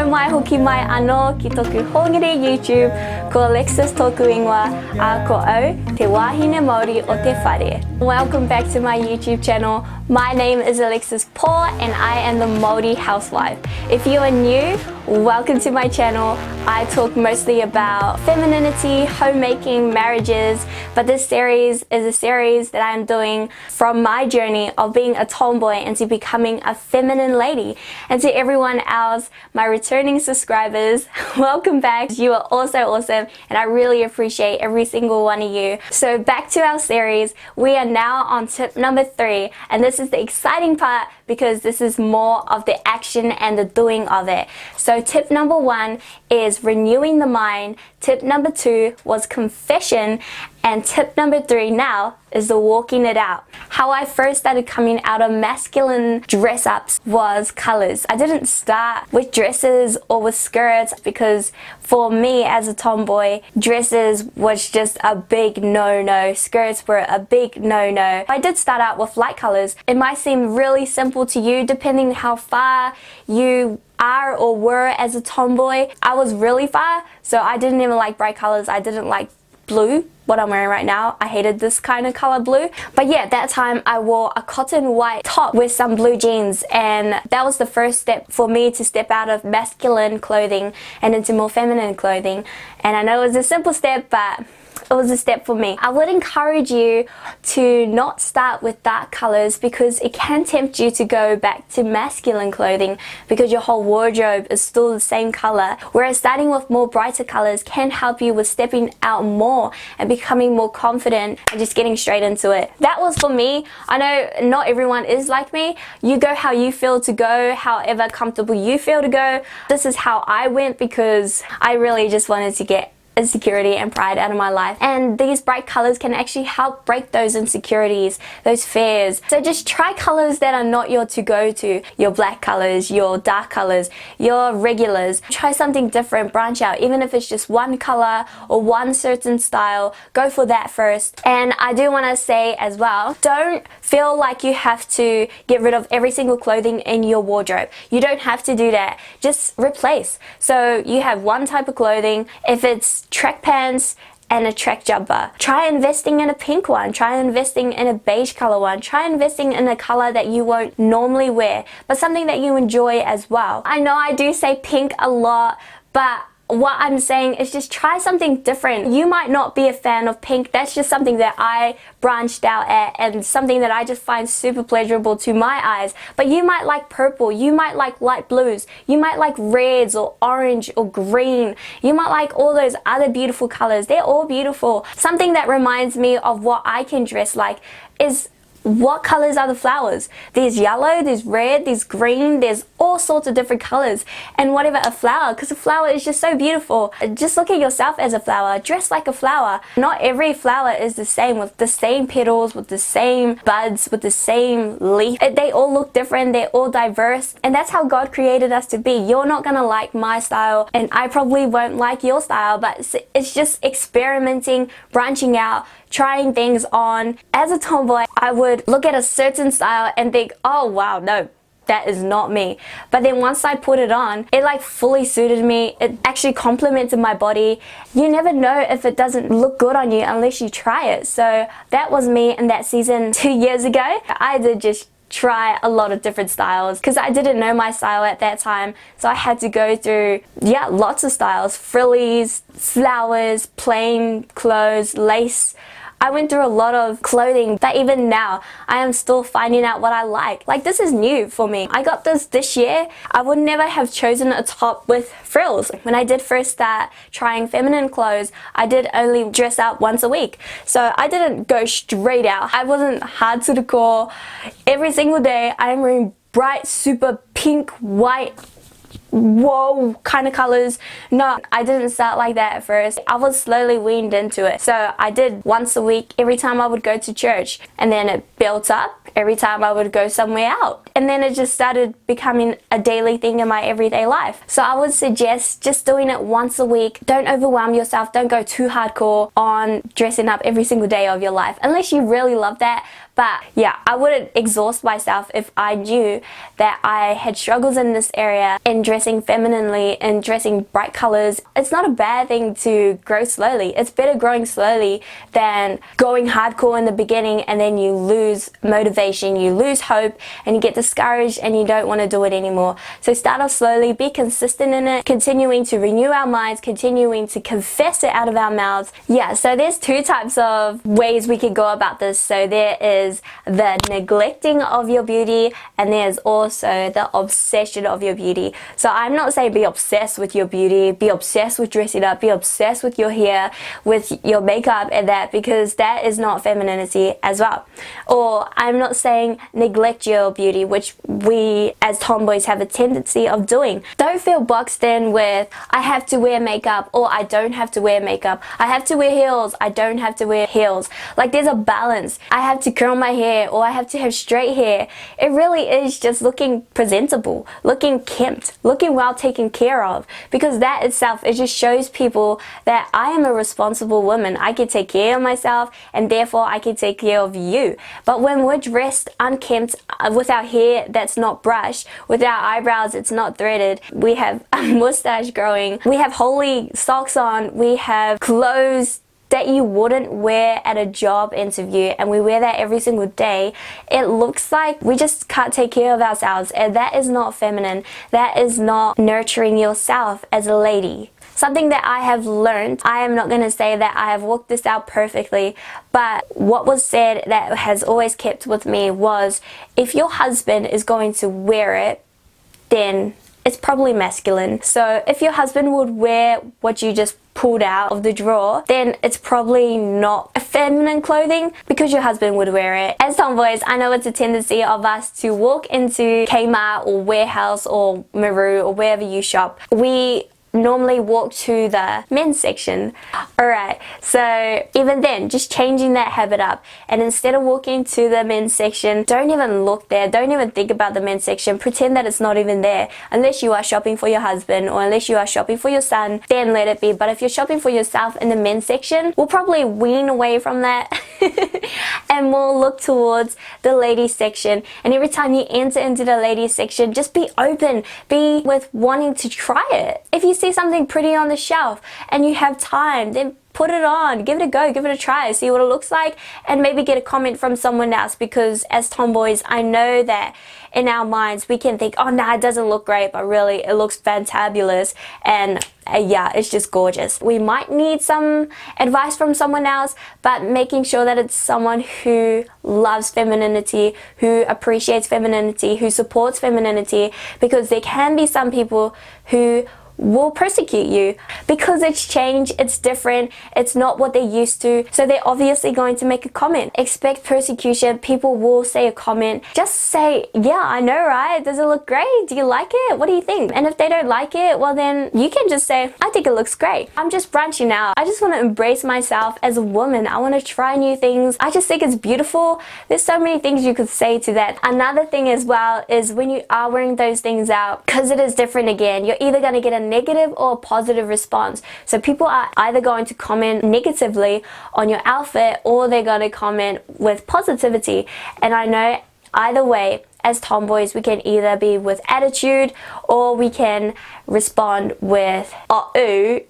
mai hoki mai anō ki toku hōngere YouTube, ko Alexis tōku ingoa, a ko au, te wāhine Māori o te whare. Welcome back to my YouTube channel. My name is Alexis Paul and I am the Māori housewife. If you are new, welcome to my channel. I talk mostly about femininity, homemaking, marriages, but this series is a series that I'm doing from my journey of being a tomboy into becoming a feminine lady. And to everyone else, my returning subscribers, welcome back. You are also awesome and I really appreciate every single one of you. So back to our series, we are now on tip number 3, and this is the exciting part because this is more of the action and the doing of it. So tip number 1 is renewing the mind, tip number 2 was confession, and tip number 3 now is the walking it out. How I first started coming out of masculine dress-ups was colors. I didn't start with dresses or with skirts because for me as a tomboy, dresses was just a big no-no. Skirts were a big no-no. I did start out with light colors. It might seem really simple to you depending how far you are or were as a tomboy. I was really far, so I didn't even like bright colors. I didn't like blue, what I'm wearing right now. I hated this kind of color blue. But yeah, that time I wore a cotton white top with some blue jeans, and that was the first step for me to step out of masculine clothing and into more feminine clothing. And I know it was a simple step, but it was a step for me. I would encourage you to not start with dark colors because it can tempt you to go back to masculine clothing because your whole wardrobe is still the same color, whereas starting with more brighter colors can help you with stepping out more and becoming more confident and just getting straight into it. That was for me. I know not everyone is like me. You go how you feel to go, however comfortable you feel to go. This is how I went because I really just wanted to get insecurity and pride out of my life, and these bright colors can actually help break those insecurities, those fears. So just try colors that are not your to-go-to, your black colors, your dark colors, your regulars. Try something different, branch out, even if it's just one color or one certain style, go for that first. And I do want to say as well, don't feel like you have to get rid of every single clothing in your wardrobe. You don't have to do that, just replace. So you have one type of clothing. If it's track pants and a track jumper, try investing in a pink one, try investing in a beige color one, try investing in a color that you won't normally wear, but something that you enjoy as well. I know I do say pink a lot, but what I'm saying is just try something different. You might not be a fan of pink. That's just something that I branched out at and something that I just find super pleasurable to my eyes. But you might like purple, you might like light blues, you might like reds or orange or green. You might like all those other beautiful colors. They're all beautiful. Something that reminds me of what I can dress like is what colors are the flowers? There's yellow, there's red, there's green, there's all sorts of different colors. And whatever a flower, because a flower is just so beautiful. Just look at yourself as a flower, dress like a flower. Not every flower is the same, with the same petals, with the same buds, with the same leaf. They all look different, they're all diverse, and that's how God created us to be. You're not gonna like my style, and I probably won't like your style, but it's just experimenting, branching out, trying things on. As a tomboy, I would look at a certain style and think, oh wow, no, that is not me. But then once I put it on, it like fully suited me. It actually complemented my body. You never know if it doesn't look good on you unless you try it. So that was me in that season 2 years ago. I did just try a lot of different styles because I didn't know my style at that time, so I had to go through lots of styles: frillies, flowers, plain clothes, lace. I went through a lot of clothing, but even now I am still finding out what I like. Like, this is new for me. I got this year. I would never have chosen a top with frills. When I did first start trying feminine clothes, I did only dress out once a week. So I didn't go straight out. I wasn't hard to the core. Every single day I am wearing bright, super pink, white, whoa kind of colors. No, I didn't start like that at first. I was slowly weaned into it. So I did once a week every time I would go to church, and then it built up every time I would go somewhere out, and then it just started becoming a daily thing in my everyday life. So I would suggest just doing it once a week. Don't overwhelm yourself. Don't go too hardcore on dressing up every single day of your life unless you really love that. But yeah, I wouldn't exhaust myself if I knew that I had struggles in this area in dressing femininely and dressing bright colors. It's not a bad thing to grow slowly. It's better growing slowly than going hardcore in the beginning and then you lose motivation, you lose hope, and you get discouraged and you don't want to do it anymore. So start off slowly, be consistent in it, continuing to renew our minds, continuing to confess it out of our mouths. Yeah, so there's two types of ways we could go about this. So there is the neglecting of your beauty, and there's also the obsession of your beauty. So I'm not saying be obsessed with your beauty, be obsessed with dressing up, be obsessed with your hair, with your makeup and that, because that is not femininity as well. Or I'm not saying neglect your beauty, which we as tomboys have a tendency of doing. Don't feel boxed in with I have to wear makeup or I don't have to wear makeup. I have to wear heels, I don't have to wear heels. Like there's a balance. I have to curl my hair or I have to have straight hair. It really is just looking presentable, looking kempt, looking well taken care of, because that itself, it just shows people that I am a responsible woman. I can take care of myself and therefore I can take care of you. But when we're dressed unkempt, with our hair that's not brushed, with our eyebrows it's not threaded, we have a mustache growing, we have holy socks on, we have clothes that you wouldn't wear at a job interview, and we wear that every single day, it looks like we just can't take care of ourselves, and that is not feminine. That is not nurturing yourself as a lady. Something that I have learned, I am not going to say that I have worked this out perfectly, but what was said that has always kept with me was, if your husband is going to wear it, then it's probably masculine. So if your husband would wear what you just pulled out of the drawer, then it's probably not feminine clothing because your husband would wear it. As tomboys, I know it's a tendency of us to walk into Kmart or Warehouse or Maru or wherever you shop. We normally walk to the men's section. Alright, so even then, just changing that habit up, and instead of walking to the men's section, don't even look there, don't even think about the men's section, pretend that it's not even there. Unless you are shopping for your husband or unless you are shopping for your son, then let it be. But if you're shopping for yourself in the men's section, we'll probably wean away from that and we'll look towards the ladies section. And every time you enter into the ladies section, just be open, be with wanting to try it. If you see something pretty on the shelf and you have time, then put it on, give it a go, give it a try, see what it looks like, and maybe get a comment from someone else. Because as tomboys, I know that in our minds we can think, oh nah, it doesn't look great, but really it looks fantabulous, and yeah, it's just gorgeous. We might need some advice from someone else, but making sure that it's someone who loves femininity, who appreciates femininity, who supports femininity, because there can be some people who will persecute you because it's changed, it's different, it's not what they're used to, so they're obviously going to make a comment. Expect persecution. People will say a comment. Just say, yeah, I know, right? Does it look great? Do you like it? What do you think? And if they don't like it, well then you can just say, I think it looks great. I'm just branching out. I just want to embrace myself as a woman. I want to try new things. I just think it's beautiful. There's so many things you could say to that. Another thing as well is when you are wearing those things out, because it is different again, you're either going to get a negative or a positive response. So people are either going to comment negatively on your outfit or they're going to comment with positivity. And I know either way, as tomboys, we can either be with attitude or we can respond with ooh.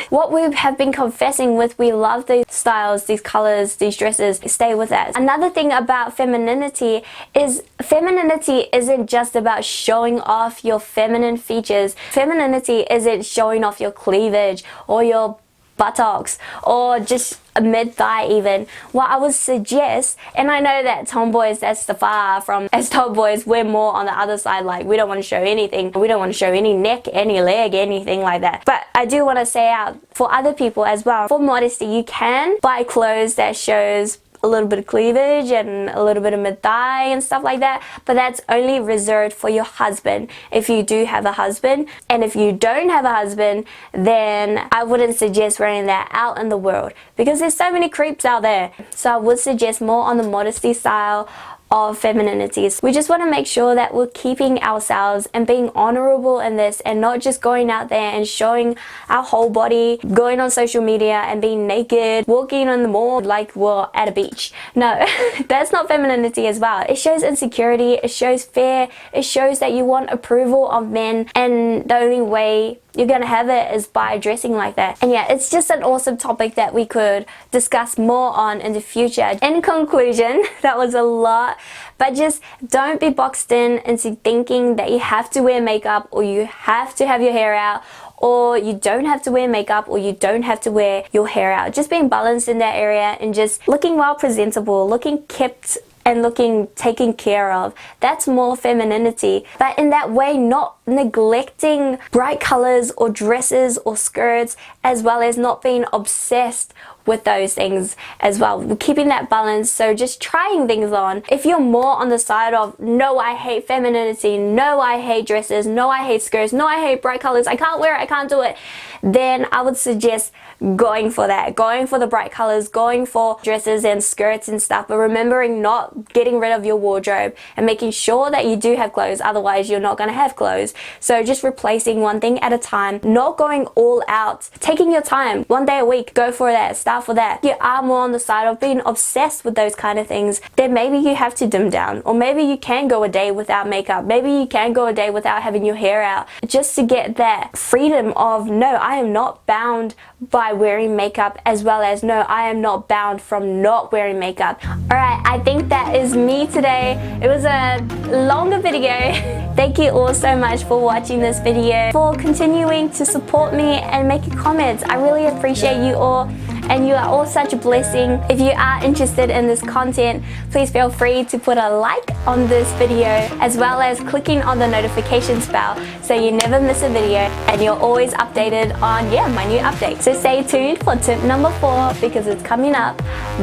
What we have been confessing with, we love these styles, these colors, these dresses, stay with us. Another thing about femininity isn't just about showing off your feminine features. Femininity isn't showing off your cleavage or your buttocks or just a mid-thigh even. What I would suggest, and I know that tomboys, that's the far from, as tomboys we're more on the other side, like we don't want to show anything, we don't want to show any neck, any leg, anything like that. But I do want to say out for other people as well, for modesty, you can buy clothes that shows a little bit of cleavage and a little bit of mid-thigh and stuff like that, but that's only reserved for your husband if you do have a husband. And if you don't have a husband, then I wouldn't suggest wearing that out in the world because there's so many creeps out there. So I would suggest more on the modesty style, of femininities. We just want to make sure that we're keeping ourselves and being honorable in this, and not just going out there and showing our whole body, going on social media and being naked, walking on the mall like we're at a beach. No, that's not femininity as well. It shows insecurity, it shows fear, it shows that you want approval of men, and the only way you're gonna have it is by dressing like that. And yeah, it's just an awesome topic that we could discuss more on in the future. In conclusion, that was a lot, but just don't be boxed in into thinking that you have to wear makeup, or you have to have your hair out, or you don't have to wear makeup, or you don't have to wear your hair out. Just being balanced in that area and just looking well presentable, looking kept and looking taken care of. That's more femininity. But in that way, not neglecting bright colors or dresses or skirts, as well as not being obsessed with those things as well. Keeping that balance, so just trying things on. If you're more on the side of, no, I hate femininity, no, I hate dresses, no, I hate skirts, no, I hate bright colors, I can't wear it, I can't do it, then I would suggest going for that, going for the bright colors, going for dresses and skirts and stuff, but remembering not getting rid of your wardrobe and making sure that you do have clothes, otherwise you're not going to have clothes. So just replacing one thing at a time, not going all out, taking your time, one day a week, go for that, start for that. If you are more on the side of being obsessed with those kind of things, then maybe you have to dim down, or maybe you can go a day without makeup, maybe you can go a day without having your hair out, just to get that freedom of, no, I am not bound by wearing makeup, as well as, no, I am not bound from not wearing makeup. Alright, I think that is me today. It was a longer video. Thank you all so much for watching this video, for continuing to support me and making comments. I really appreciate you all, and you are all such a blessing. If you are interested in this content, please feel free to put a like on this video, as well as clicking on the notifications bell so you never miss a video and you're always updated on my new updates. So stay tuned for tip number 4, because it's coming up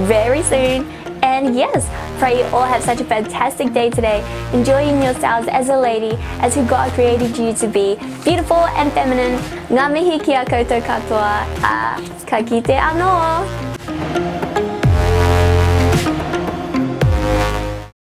very soon. And yes, pray you all have such a fantastic day today, enjoying yourselves as a lady, as who God created you to be, beautiful and feminine. Ngā mihi kia koutou katoa, ka kite anō.